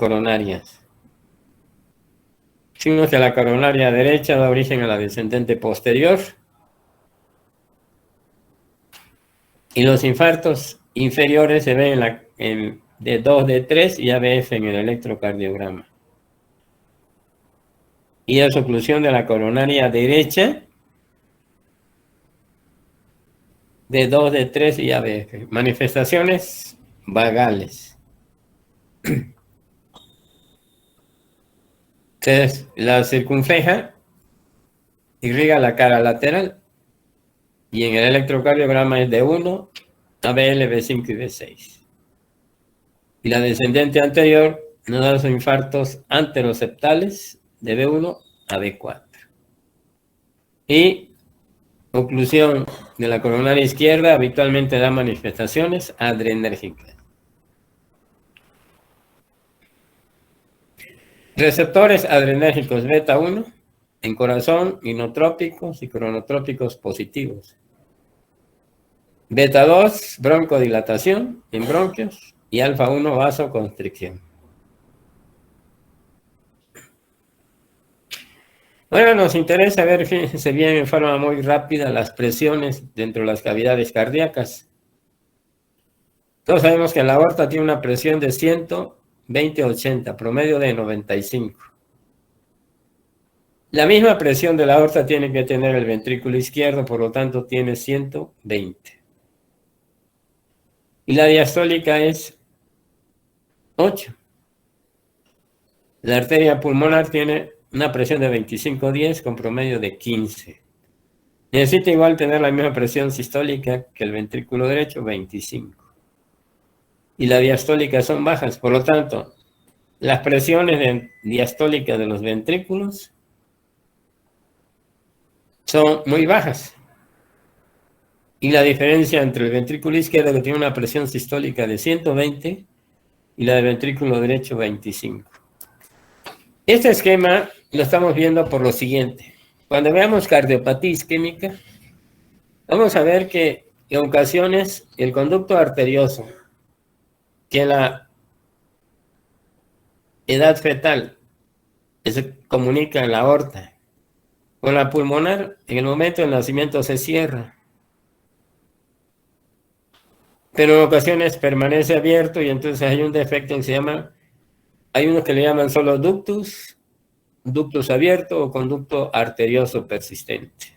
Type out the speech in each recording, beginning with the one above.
coronarias. Signos que la coronaria derecha da origen a la descendente posterior. Y los infartos inferiores se ven en D2, D3 y ABF en el electrocardiograma. Y la oclusión de la coronaria derecha, D2, D3 y ABF. Manifestaciones vagales. Entonces, la circunfleja irriga la cara lateral y en el electrocardiograma es D1, ABL, B5 y B6. Y la descendente anterior nos da los infartos anteroseptales de B1 a B4. Y oclusión de la coronaria izquierda habitualmente da manifestaciones adrenérgicas. Receptores adrenérgicos beta 1 en corazón, inotrópicos y cronotrópicos positivos. Beta 2, broncodilatación en bronquios y alfa 1, vasoconstricción. Bueno, nos interesa ver, fíjense bien, en forma muy rápida las presiones dentro de las cavidades cardíacas. Todos sabemos que la aorta tiene una presión de 120/80, promedio de 95. La misma presión de la aorta tiene que tener el ventrículo izquierdo, por lo tanto tiene 120. Y la diastólica es 8. La arteria pulmonar tiene una presión de 25/10 con promedio de 15. Necesita igual tener la misma presión sistólica que el ventrículo derecho, 25. Y la diastólica son bajas, por lo tanto, las presiones diastólicas de los ventrículos son muy bajas. Y la diferencia entre el ventrículo izquierdo, que tiene una presión sistólica de 120, y la del ventrículo derecho, 25. Este esquema lo estamos viendo por lo siguiente. Cuando veamos cardiopatía isquémica, vamos a ver que en ocasiones el conducto arterioso, que en la edad fetal se comunica en la aorta, con la pulmonar, en el momento del nacimiento se cierra. Pero en ocasiones permanece abierto y entonces hay un defecto que se llama, hay unos que le llaman solo ductus abierto o conducto arterioso persistente.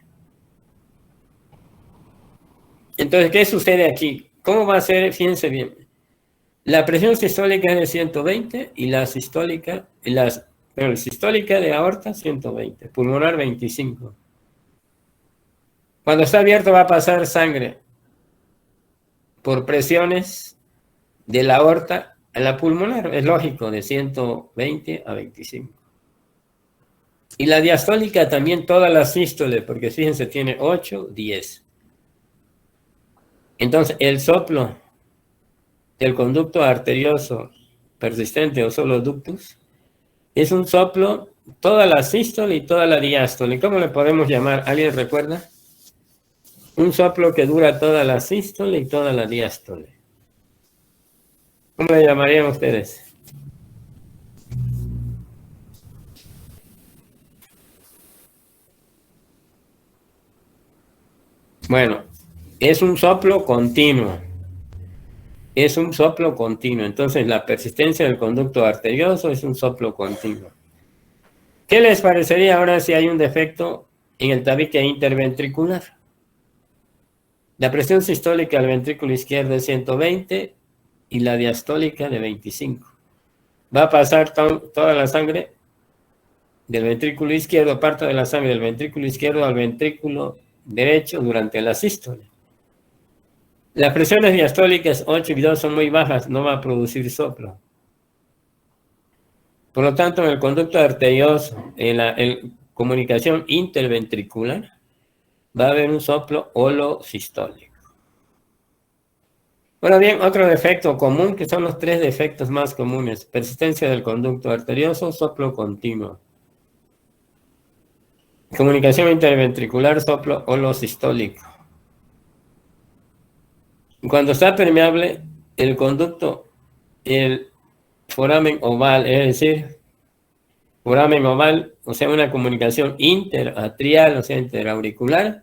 Entonces, ¿qué sucede aquí? ¿Cómo va a ser? Fíjense bien. La presión sistólica es de 120 y la sistólica, sistólica de aorta 120, pulmonar 25. Cuando está abierto va a pasar sangre por presiones de la aorta a la pulmonar, es lógico, de 120 a 25. Y la diastólica también toda la sístole, porque fíjense, tiene 8, 10. Entonces, el soplo del conducto arterioso persistente o solo ductus es un soplo, toda la sístole y toda la diástole. ¿Cómo le podemos llamar? ¿Alguien recuerda? Un soplo que dura toda la sístole y toda la diástole. ¿Cómo le llamarían ustedes? Bueno, es un soplo continuo. Es un soplo continuo. Entonces, la persistencia del conducto arterioso es un soplo continuo. ¿Qué les parecería ahora si hay un defecto en el tabique interventricular? La presión sistólica del ventrículo izquierdo es 120 y la diastólica de 25. Va a pasar toda la sangre del ventrículo izquierdo, parte de la sangre del ventrículo izquierdo al ventrículo derecho durante la sístole. Las presiones diastólicas 8 y 2 son muy bajas, no va a producir soplo. Por lo tanto, en el conducto arterioso, en la comunicación interventricular, va a haber un soplo holosistólico. Bueno, bien, otro defecto común, que son los 3 defectos más comunes: persistencia del conducto arterioso, soplo continuo. Comunicación interventricular, soplo holosistólico. Cuando está permeable el conducto, el foramen oval, es decir, foramen oval, o sea, una comunicación interatrial, o sea, interauricular.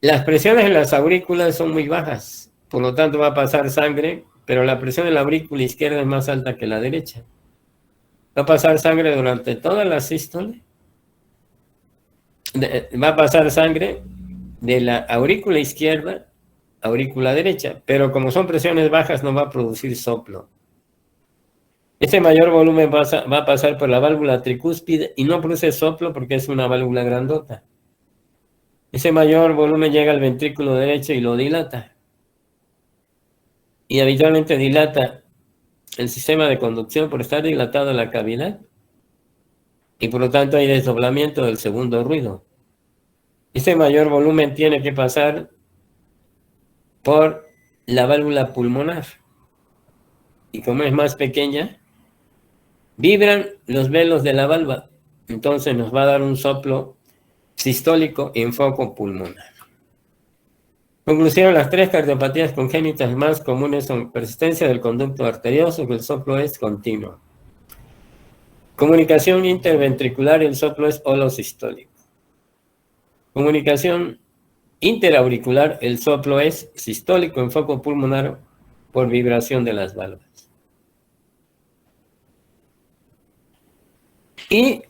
Las presiones en las aurículas son muy bajas, por lo tanto va a pasar sangre, pero la presión en la aurícula izquierda es más alta que la derecha. Va a pasar sangre durante toda la sístole. Va a pasar sangre de la aurícula izquierda a aurícula derecha, pero como son presiones bajas no va a producir soplo. Ese mayor volumen va a pasar por la válvula tricúspide y no produce soplo porque es una válvula grandota. Ese mayor volumen llega al ventrículo derecho y lo dilata. Y habitualmente dilata el sistema de conducción por estar dilatada la cavidad. Y por lo tanto hay desdoblamiento del segundo ruido. Ese mayor volumen tiene que pasar por la válvula pulmonar. Y como es más pequeña, vibran los velos de la válvula. Entonces nos va a dar un soplo sistólico en foco pulmonar. Conclusión, las tres cardiopatías congénitas más comunes son persistencia del conducto arterioso, que el soplo es continuo. Comunicación interventricular, el soplo es holosistólico. Comunicación interauricular, el soplo es sistólico en foco pulmonar por vibración de las válvulas. Y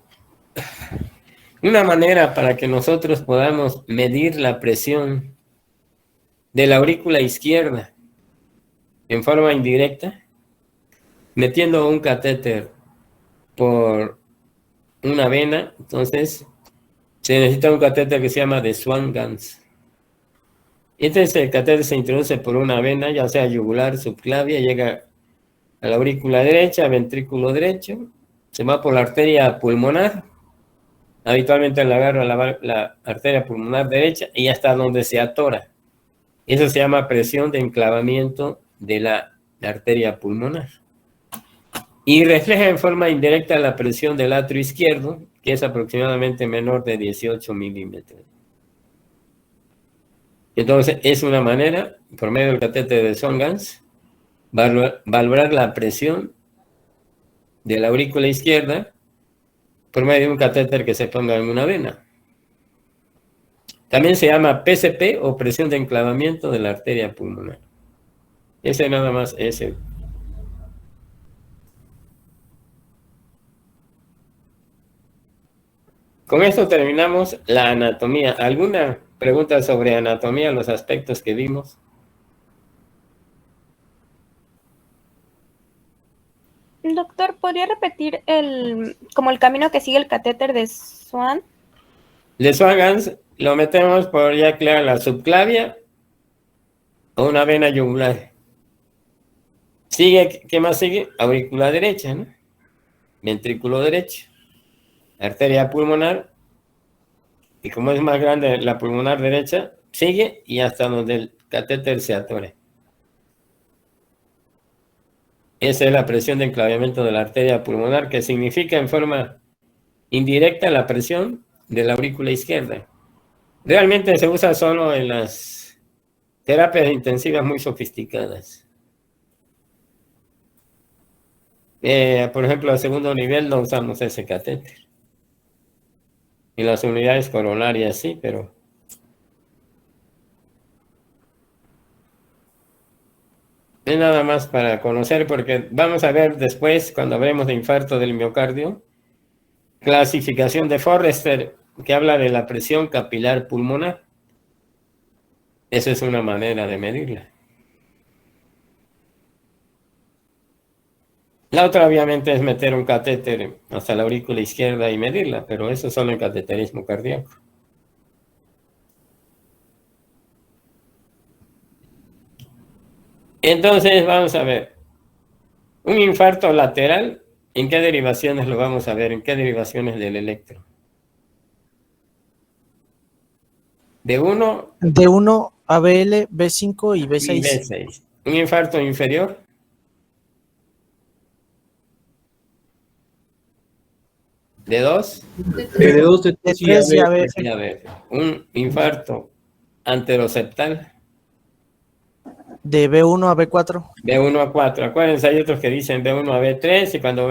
una manera para que nosotros podamos medir la presión de la aurícula izquierda en forma indirecta, metiendo un catéter por una vena, entonces se necesita un catéter que se llama de Swan-Ganz. Este catéter se introduce por una vena, ya sea yugular, subclavia, llega a la aurícula derecha, ventrículo derecho, se va por la arteria pulmonar, habitualmente la agarra la arteria pulmonar derecha y hasta donde se atora. Eso se llama presión de enclavamiento de la arteria pulmonar. Y refleja en forma indirecta la presión del atrio izquierdo, que es aproximadamente menor de 18 milímetros. Entonces, es una manera, por medio del catéter de Swan-Ganz, valorar la presión de la aurícula izquierda por medio de un catéter que se ponga en una vena. También se llama PCP o presión de enclavamiento de la arteria pulmonar. Ese nada más es el. Con esto terminamos la anatomía. ¿Alguna pregunta sobre anatomía, los aspectos que vimos? Doctor, ¿podría repetir como el camino que sigue el catéter de Swan? De Swan-Ganz lo metemos por ya clara la subclavia o una vena yugular. Sigue, ¿qué más sigue? Aurícula derecha, ¿no? Ventrículo derecho. Arteria pulmonar. Y como es más grande la pulmonar derecha, sigue y hasta donde el catéter se atore. Esa es la presión de enclavamiento de la arteria pulmonar, que significa en forma indirecta la presión de la aurícula izquierda. Realmente se usa solo en las terapias intensivas muy sofisticadas. Por ejemplo, a segundo nivel no usamos ese catéter. En las unidades coronarias sí, pero es nada más para conocer, porque vamos a ver después, cuando hablemos de infarto del miocardio, clasificación de Forrester, que habla de la presión capilar pulmonar. Esa es una manera de medirla. La otra obviamente es meter un catéter hasta la aurícula izquierda y medirla, pero eso solo en cateterismo cardíaco. Entonces vamos a ver. Un infarto lateral, ¿en qué derivaciones lo vamos a ver? ¿En qué derivaciones del electro? De 1 ABL, B5 y B6. y B6. Un infarto inferior. De 2. De 2, de 3 3 y AB. A ver, un infarto anteroseptal. De B1 a B4. B1 a 4. Acuérdense, hay otros que dicen B1 a B3 y cuando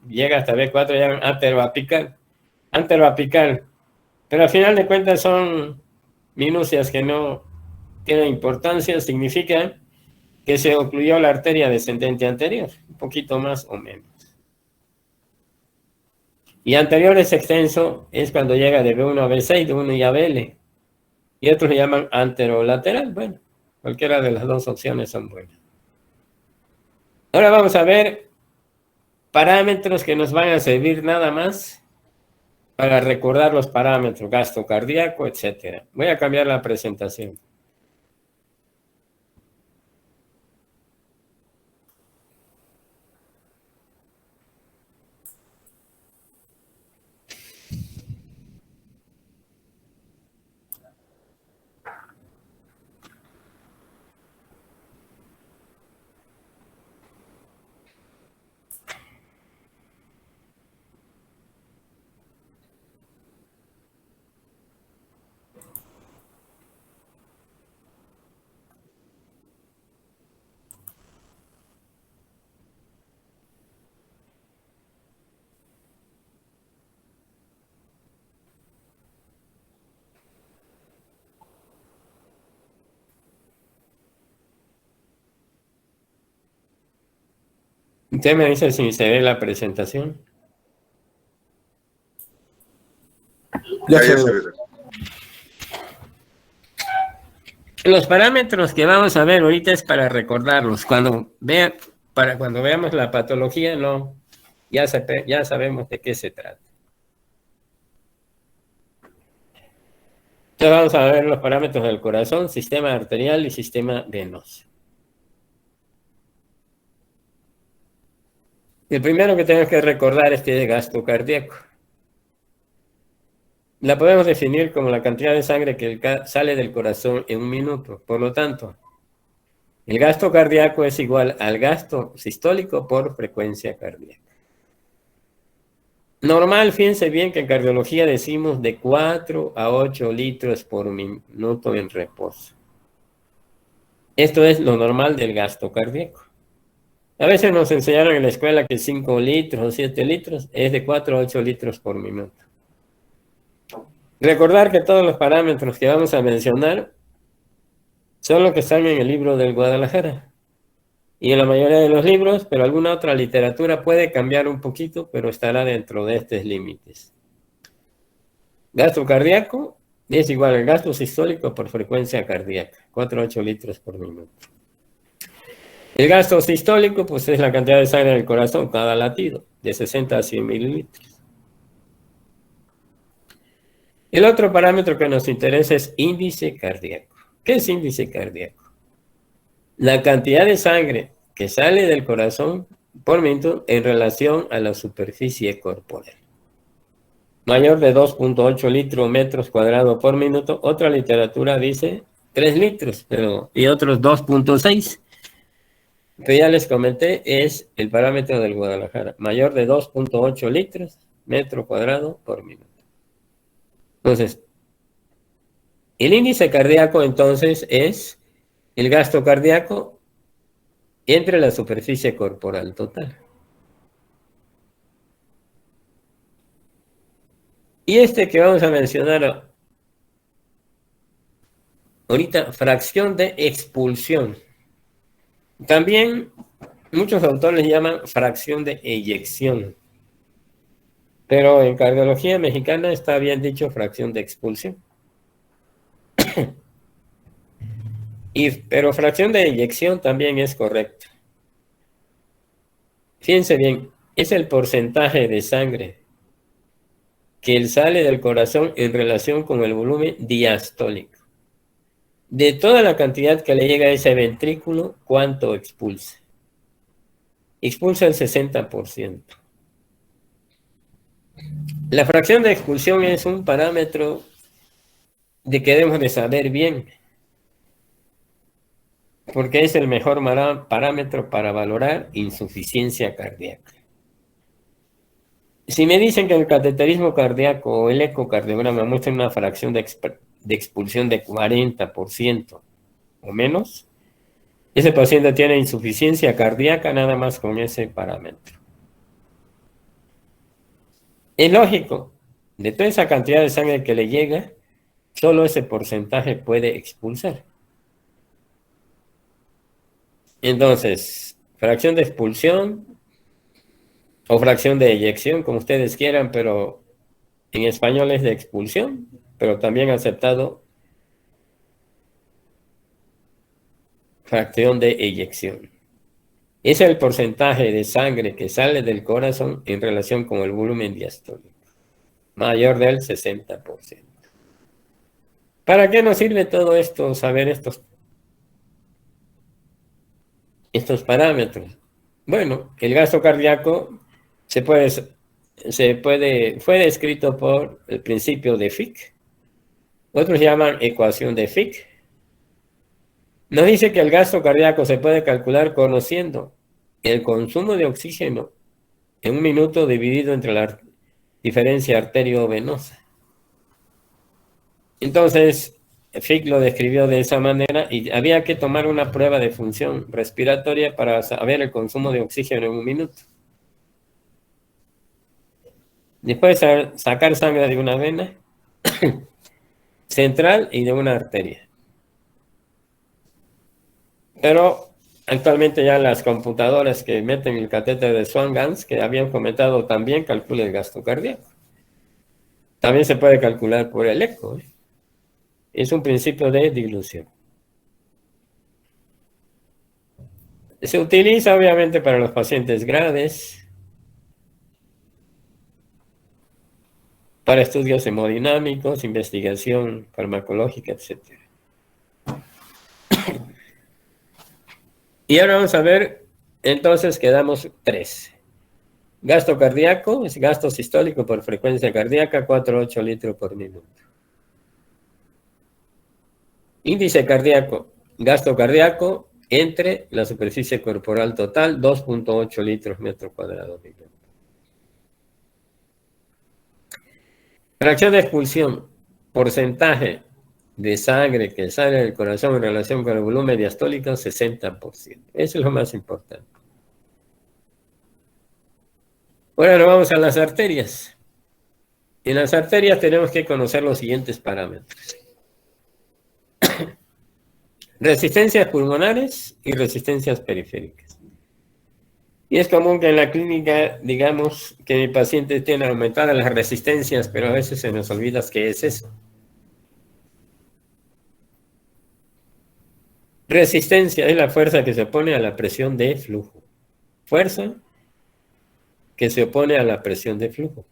llega hasta B4 llaman anteroapical. Anteroapical. Pero al final de cuentas son minucias que no tienen importancia, significa que se ocluyó la arteria descendente anterior, un poquito más o menos. Y anterior es extenso, es cuando llega de B1 a B6, de 1 y a BL. Y otros le llaman anterolateral. Bueno, cualquiera de las dos opciones son buenas. Ahora vamos a ver parámetros que nos van a servir nada más para recordar los parámetros, gasto cardíaco, etc. Voy a cambiar la presentación. Usted me dice si se ve la presentación. Ya se ve. Los parámetros que vamos a ver ahorita es para recordarlos. Cuando veamos la patología, no, ya sabemos de qué se trata. Entonces vamos a ver los parámetros del corazón, sistema arterial y sistema venoso. El primero que tenemos que recordar es que es gasto cardíaco. La podemos definir como la cantidad de sangre que sale del corazón en un minuto. Por lo tanto, el gasto cardíaco es igual al gasto sistólico por frecuencia cardíaca. Normal, fíjense bien que en cardiología decimos de 4 a 8 litros por minuto en reposo. Esto es lo normal del gasto cardíaco. A veces nos enseñaron en la escuela que 5 litros o 7 litros es de 4 a 8 litros por minuto. Recordar que todos los parámetros que vamos a mencionar son los que están en el libro del Guadalajara. Y en la mayoría de los libros, pero alguna otra literatura puede cambiar un poquito, pero estará dentro de estos límites. Gasto cardíaco es igual al gasto sistólico por frecuencia cardíaca, 4 a 8 litros por minuto. El gasto sistólico, pues es la cantidad de sangre en el corazón cada latido, de 60 a 100 mililitros. El otro parámetro que nos interesa es índice cardíaco. ¿Qué es índice cardíaco? La cantidad de sangre que sale del corazón por minuto en relación a la superficie corporal. Mayor de 2.8 litros metros cuadrados por minuto. Otra literatura dice 3 litros, y otros 2.6. Pero ya les comenté, es el parámetro del Guadalajara. Mayor de 2.8 litros metro cuadrado por minuto. Entonces, el índice cardíaco entonces es el gasto cardíaco entre la superficie corporal total. Y este que vamos a mencionar ahorita, fracción de expulsión. También muchos autores llaman fracción de eyección. Pero en cardiología mexicana está bien dicho fracción de expulsión. Pero fracción de eyección también es correcta. Fíjense bien, es el porcentaje de sangre que sale del corazón en relación con el volumen diastólico. De toda la cantidad que le llega a ese ventrículo, ¿cuánto expulsa? Expulsa el 60%. La fracción de expulsión es un parámetro de que debemos de saber bien, porque es el mejor parámetro para valorar insuficiencia cardíaca. Si me dicen que el cateterismo cardíaco o el ecocardiograma muestra una fracción de expulsión de 40% o menos, Ese paciente tiene insuficiencia cardíaca nada más con ese parámetro. Es lógico, de toda esa cantidad de sangre que le llega, solo ese porcentaje puede expulsar. Entonces, fracción de expulsión o fracción de eyección, como ustedes quieran, pero en español es de expulsión, pero también aceptado fracción de eyección. Es el porcentaje de sangre que sale del corazón en relación con el volumen diastólico, mayor del 60%. ¿Para qué nos sirve todo esto, saber estos parámetros? Bueno, el gasto cardíaco fue descrito por el principio de Fick. Otros llaman ecuación de Fick. Nos dice que el gasto cardíaco se puede calcular conociendo el consumo de oxígeno en un minuto dividido entre la diferencia arteriovenosa. Entonces, Fick lo describió de esa manera y había que tomar una prueba de función respiratoria para saber el consumo de oxígeno en un minuto. Después sacar sangre de una vena central y de una arteria. Pero actualmente ya las computadoras que meten el catéter de Swan-Ganz, que habían comentado también, calcula el gasto cardíaco. También se puede calcular por el eco. Es un principio de dilución. Se utiliza obviamente para los pacientes graves, para estudios hemodinámicos, investigación farmacológica, etc. Y ahora vamos a ver, entonces quedamos 3. Gasto cardíaco es gasto sistólico por frecuencia cardíaca, 4,8 litros por minuto. Índice cardíaco, gasto cardíaco entre la superficie corporal total, 2,8 litros metro cuadrado minuto. Fracción de expulsión, porcentaje de sangre que sale del corazón en relación con el volumen diastólico, 60%. Eso es lo más importante. Ahora nos vamos a las arterias. En las arterias tenemos que conocer los siguientes parámetros. Resistencias pulmonares y resistencias periféricas. Y es común que en la clínica digamos que mi paciente tiene aumentadas las resistencias, pero a veces se nos olvida qué es eso. Resistencia es la fuerza que se opone a la presión de flujo. Fuerza que se opone a la presión de flujo.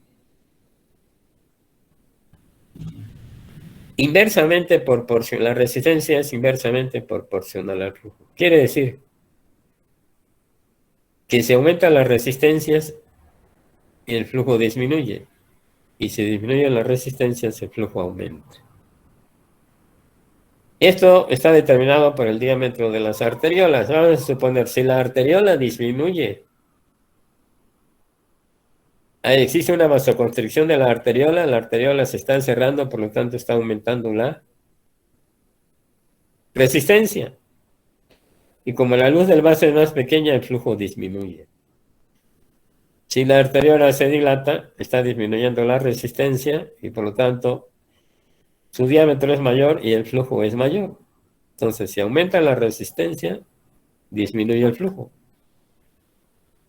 Inversamente proporcional. La resistencia es inversamente proporcional al flujo. Quiere decir que si aumentan las resistencias, el flujo disminuye. Y si disminuyen las resistencias, el flujo aumenta. Esto está determinado por el diámetro de las arteriolas. Vamos a suponer, si la arteriola disminuye, existe una vasoconstricción de la arteriola se está cerrando, por lo tanto está aumentando la resistencia. Y como la luz del vaso es más pequeña, el flujo disminuye. Si la arteriola se dilata, está disminuyendo la resistencia y por lo tanto su diámetro es mayor y el flujo es mayor. Entonces, si aumenta la resistencia, disminuye el flujo.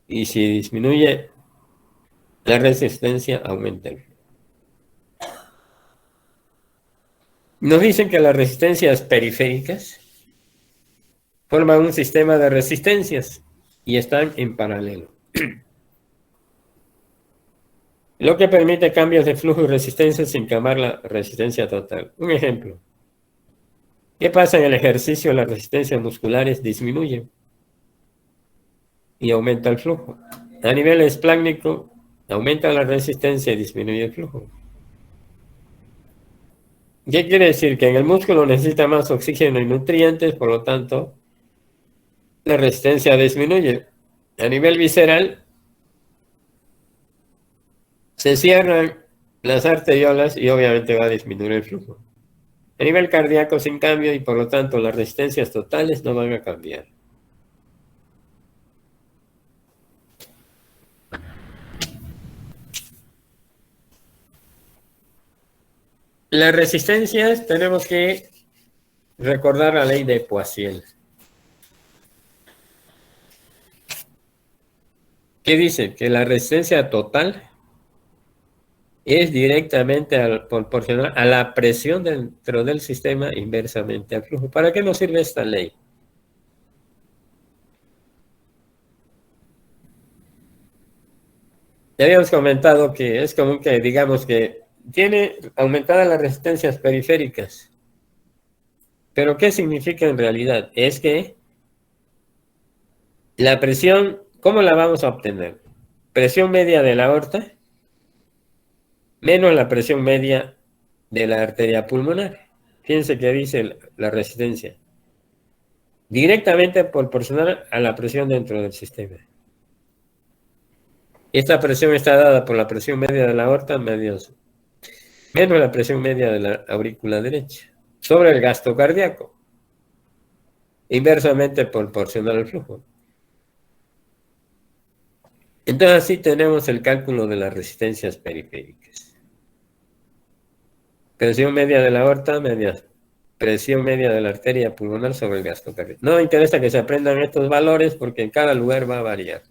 Y si disminuye la resistencia, aumenta el flujo. Nos dicen que las resistencias periféricas forman un sistema de resistencias y están en paralelo. Lo que permite cambios de flujo y resistencia sin cambiar la resistencia total. Un ejemplo. ¿Qué pasa en el ejercicio? Las resistencias musculares disminuyen y aumenta el flujo. A nivel espláncnico, aumenta la resistencia y disminuye el flujo. ¿Qué quiere decir? Que en el músculo necesita más oxígeno y nutrientes, por lo tanto, la resistencia disminuye. A nivel visceral, se cierran las arteriolas y obviamente va a disminuir el flujo. A nivel cardíaco sin cambio y por lo tanto las resistencias totales no van a cambiar. las resistencias tenemos que recordar la ley de Poiseuille. ¿Qué dice? Que la resistencia total es directamente proporcional a la presión dentro del sistema inversamente al flujo. ¿Para qué nos sirve esta ley? Ya habíamos comentado que es común que digamos que tiene aumentadas las resistencias periféricas. ¿Pero qué significa en realidad? Es que la presión, ¿cómo la vamos a obtener? Presión media de la aorta menos la presión media de la arteria pulmonar. Fíjense que dice la resistencia. Directamente proporcional a la presión dentro del sistema. Esta presión está dada por la presión media de la aorta menos la presión media de la aurícula derecha sobre el gasto cardíaco. Inversamente proporcional al flujo. Entonces así tenemos el cálculo de las resistencias periféricas. Presión media de la aorta, presión media de la arteria pulmonar sobre el gasto cardíaco. No interesa que se aprendan estos valores porque en cada lugar va a variar.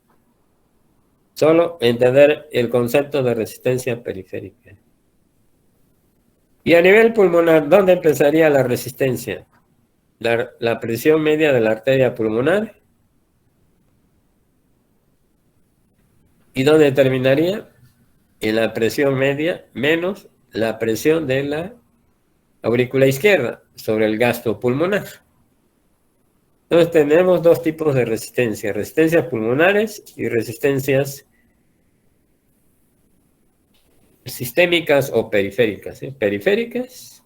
Solo entender el concepto de resistencia periférica. Y a nivel pulmonar, ¿dónde empezaría la resistencia? La presión media de la arteria pulmonar. ¿Y dónde terminaría? En la presión media menos la presión de la aurícula izquierda sobre el gasto pulmonar. Entonces tenemos dos tipos de resistencia: resistencias pulmonares y resistencias sistémicas o periféricas. Periféricas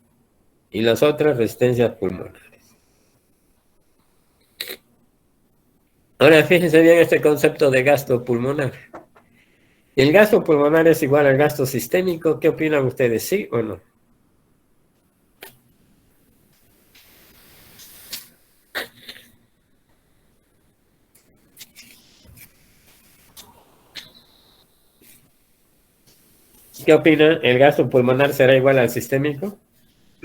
y las otras resistencias pulmonares. Ahora fíjense bien este concepto de gasto pulmonar. ¿El gasto pulmonar es igual al gasto sistémico? ¿Qué opinan ustedes? ¿Sí o no? ¿Qué opinan? ¿El gasto pulmonar será igual al sistémico?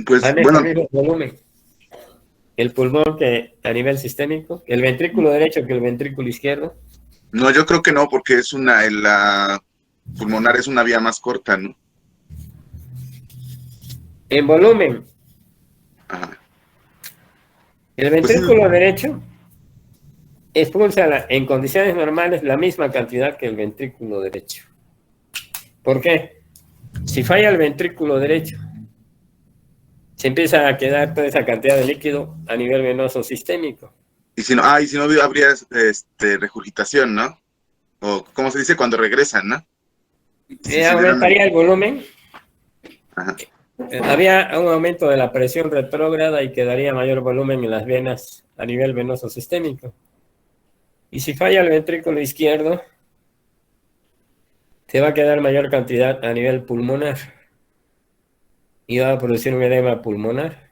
Pues Maneja bueno, el mismo volumen. El pulmón que a nivel sistémico, el ventrículo derecho que el ventrículo izquierdo. no, yo creo que no, porque es la pulmonar es una vía más corta, ¿no? En volumen, Ajá. el Pues sí, ventrículo derecho expulsa en condiciones normales la misma cantidad que el ventrículo derecho. ¿Por qué? Si falla el ventrículo derecho, se empieza a quedar toda esa cantidad de líquido a nivel venoso sistémico. y si no, habría regurgitación, ¿no? O ¿cómo se dice? Cuando regresan, ¿no? Si se dieron- Aumentaría el volumen. Ajá. Había un aumento de la presión retrógrada y quedaría mayor volumen en las venas a nivel venoso sistémico. Y si falla el ventrículo izquierdo, se va a quedar mayor cantidad a nivel pulmonar y va a producir un edema pulmonar.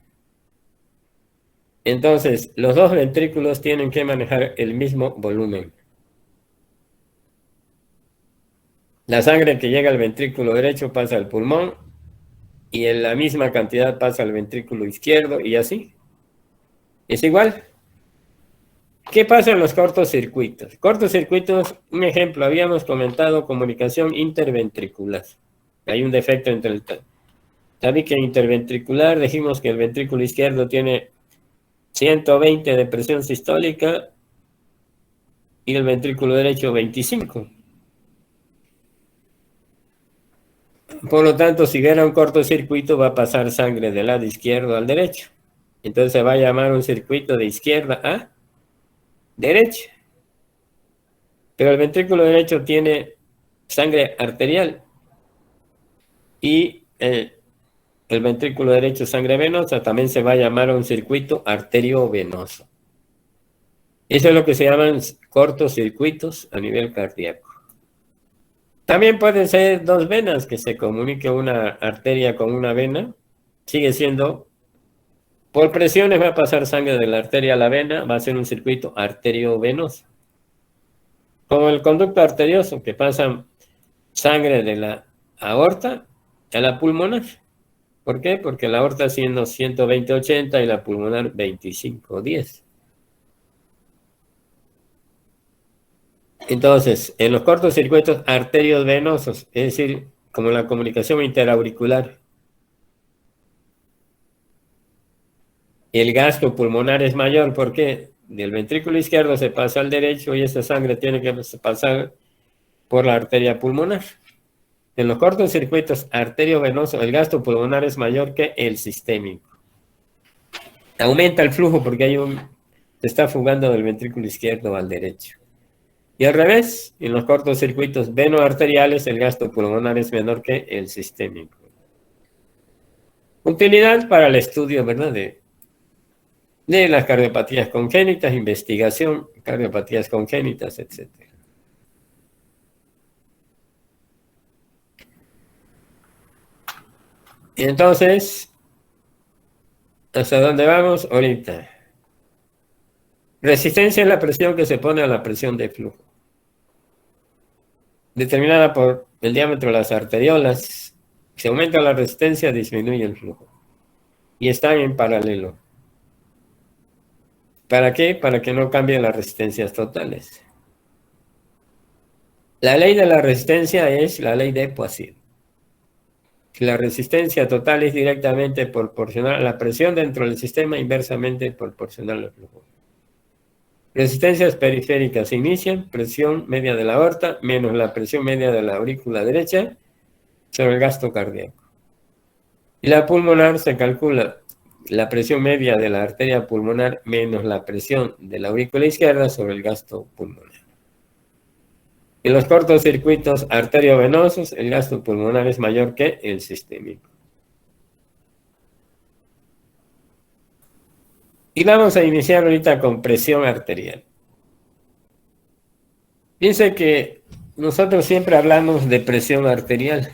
Entonces, los dos ventrículos tienen que manejar el mismo volumen. La sangre que llega al ventrículo derecho pasa al pulmón y en la misma cantidad pasa al ventrículo izquierdo y así. Es igual. ¿Qué pasa en los cortocircuitos? Cortocircuitos, un ejemplo, habíamos comentado comunicación interventricular. Hay un defecto entre el tabique interventricular. Dijimos que el ventrículo izquierdo tiene 120 de presión sistólica y el ventrículo derecho 25. Por lo tanto, si hubiera un cortocircuito, va a pasar sangre del lado izquierdo al derecho. Entonces se va a llamar un circuito de izquierda a derecha. Pero el ventrículo derecho tiene sangre arterial y el ventrículo derecho sangre venosa, también se va a llamar un circuito arteriovenoso. Eso es lo que se llaman cortocircuitos a nivel cardíaco. También pueden ser dos venas que se comunique una arteria con una vena. Sigue siendo, por presiones va a pasar sangre de la arteria a la vena, va a ser un circuito arteriovenoso. Como el conducto arterioso, que pasa sangre de la aorta a la pulmonar. ¿Por qué? Porque la aorta siendo 120/80 y la pulmonar 25/10. Entonces, en los cortocircuitos arteriovenosos, es decir, como la comunicación interauricular, el gasto pulmonar es mayor porque del ventrículo izquierdo se pasa al derecho y esa sangre tiene que pasar por la arteria pulmonar. En los cortocircuitos arteriovenosos, el gasto pulmonar es mayor que el sistémico. Aumenta el flujo porque se está fugando del ventrículo izquierdo al derecho. Y al revés, en los cortocircuitos venoarteriales, el gasto pulmonar es menor que el sistémico. Utilidad para el estudio, ¿verdad? De las cardiopatías congénitas, investigación, cardiopatías congénitas, etc. Entonces, ¿hasta dónde vamos ahorita? Resistencia es la presión que se pone a la presión de flujo, determinada por el diámetro de las arteriolas. Si aumenta la resistencia, disminuye el flujo. Y están en paralelo. ¿Para qué? Para que no cambien las resistencias totales. La ley de la resistencia es la ley de Poisson. La resistencia total es directamente proporcional a la presión dentro del sistema, inversamente proporcional al flujo. Resistencias periféricas inician, presión media de la aorta menos la presión media de la aurícula derecha sobre el gasto cardíaco. Y la pulmonar se calcula la presión media de la arteria pulmonar menos la presión de la aurícula izquierda sobre el gasto pulmonar. En los cortocircuitos arteriovenosos, el gasto pulmonar es mayor que el sistémico. Y vamos a iniciar ahorita con presión arterial. Piense que nosotros siempre hablamos de presión arterial.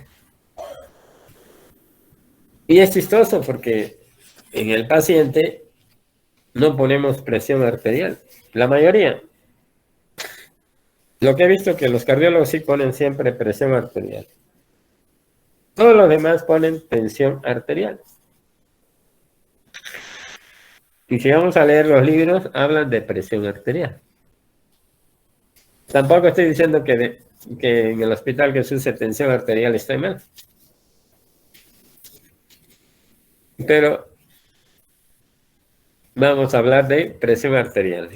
Y es chistoso porque en el paciente no ponemos presión arterial. La mayoría. Lo que he visto es que los cardiólogos sí ponen siempre presión arterial. Todos los demás ponen tensión arterial. Y si vamos a leer los libros, hablan de presión arterial. Tampoco estoy diciendo que en el hospital que se use tensión arterial esté mal. Pero vamos a hablar de presión arterial.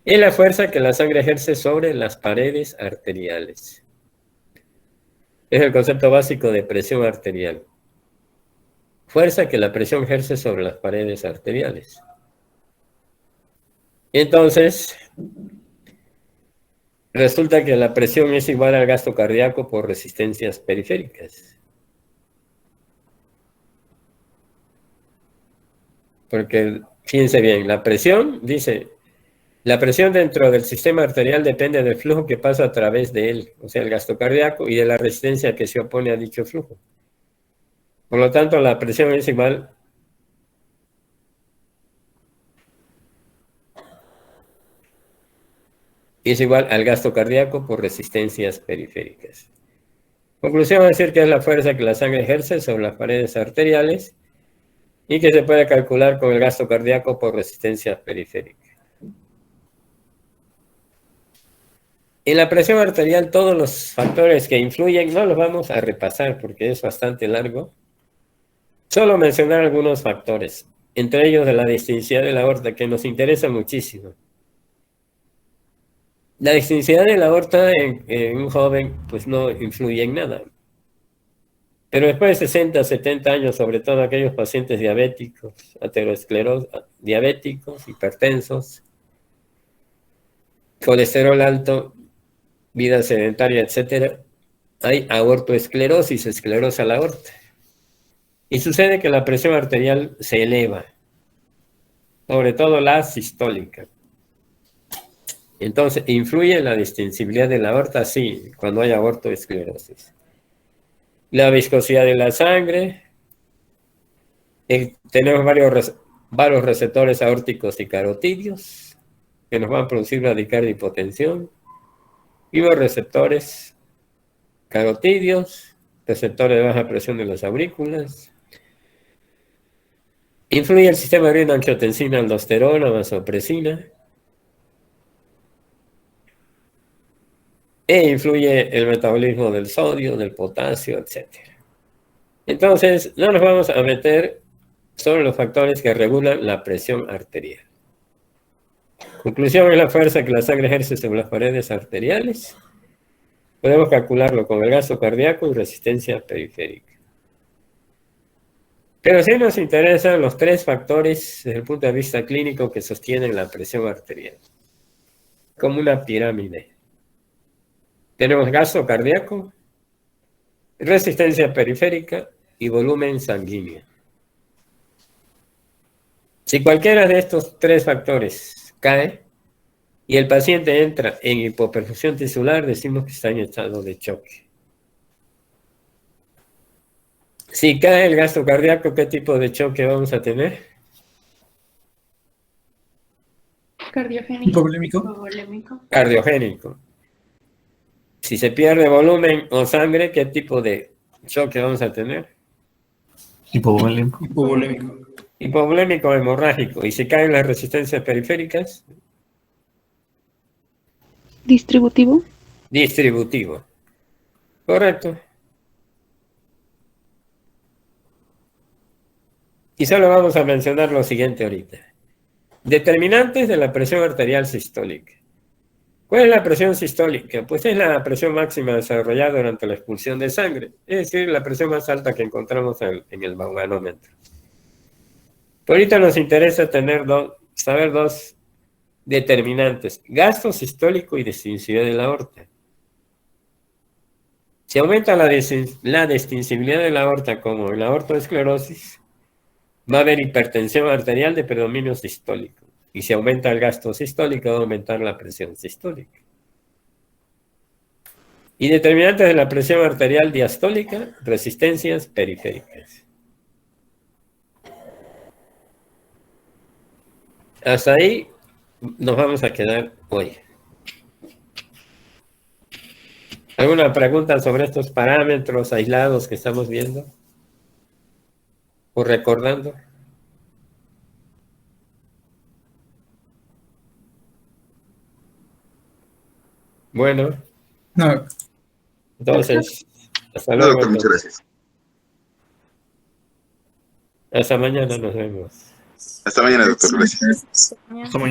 Es la fuerza que la sangre ejerce sobre las paredes arteriales. Es el concepto básico de presión arterial. Fuerza que la presión ejerce sobre las paredes arteriales. Entonces, resulta que la presión es igual al gasto cardíaco por resistencias periféricas. Porque, fíjense bien, la presión, dice, la presión dentro del sistema arterial depende del flujo que pasa a través de él, o sea, el gasto cardíaco, y de la resistencia que se opone a dicho flujo. Por lo tanto, la presión es igual al gasto cardíaco por resistencias periféricas. Conclusión, es decir que es la fuerza que la sangre ejerce sobre las paredes arteriales y que se puede calcular con el gasto cardíaco por resistencias periféricas. En la presión arterial, todos los factores que influyen no los vamos a repasar porque es bastante largo. Solo mencionar algunos factores, entre ellos de la distinción de la aorta, que nos interesa muchísimo. La distinción de la aorta en un joven pues no influye en nada. Pero después de 60, 70 años, sobre todo aquellos pacientes diabéticos, diabéticos, hipertensos, colesterol alto, vida sedentaria, etc., hay aortoesclerosis, esclerosa la aorta. Y sucede que la presión arterial se eleva, sobre todo la sistólica. Entonces, ¿influye en la distintibilidad de la aorta? Sí, cuando hay aortoesclerosis. La viscosidad de la sangre. Tenemos varios receptores aórticos y carotídeos que nos van a producir bradicardia y hipotensión. Vivos receptores carotídeos, receptor de baja presión de las aurículas. Influye el sistema renina-angiotensina, aldosterona, vasopresina. E influye el metabolismo del sodio, del potasio, etc. Entonces, no nos vamos a meter sobre los factores que regulan la presión arterial. Conclusión es la fuerza que la sangre ejerce sobre las paredes arteriales. Podemos calcularlo con el gasto cardíaco y resistencia periférica. Pero sí nos interesan los tres factores desde el punto de vista clínico que sostienen la presión arterial. Como una pirámide. Tenemos gasto cardíaco, resistencia periférica y volumen sanguíneo. Si cualquiera de estos tres factores cae y el paciente entra en hipoperfusión tisular, decimos que está en estado de choque. Si cae el gasto cardíaco, ¿qué tipo de choque vamos a tener? Cardiogénico. Hipovolémico. Cardiogénico. Si se pierde volumen o sangre, ¿qué tipo de choque vamos a tener? Hipovolémico. Hipovolémico hemorrágico. Y si caen las resistencias periféricas, Distributivo. distributivo. Correcto. Y solo vamos a mencionar lo siguiente ahorita. Determinantes de la presión arterial sistólica. ¿Cuál es la presión sistólica? Pues es la presión máxima desarrollada durante la expulsión de sangre, es decir, la presión más alta que encontramos en el galvanómetro. Por ahorita nos interesa saber dos determinantes, gasto sistólico y distintividad de la aorta. Si aumenta la distintibilidad de la aorta, como en la aortoesclerosis, va a haber hipertensión arterial de predominio sistólico. Y si aumenta el gasto sistólico, va a aumentar la presión sistólica. Y determinantes de la presión arterial diastólica, resistencias periféricas. Hasta ahí nos vamos a quedar hoy. ¿Alguna pregunta sobre estos parámetros aislados que estamos viendo? ¿O recordando? Bueno. No. Entonces, hasta No, luego. doctor, muchas gracias. Hasta mañana nos vemos. Hasta mañana, doctor. Gracias. Mañana. Hasta mañana.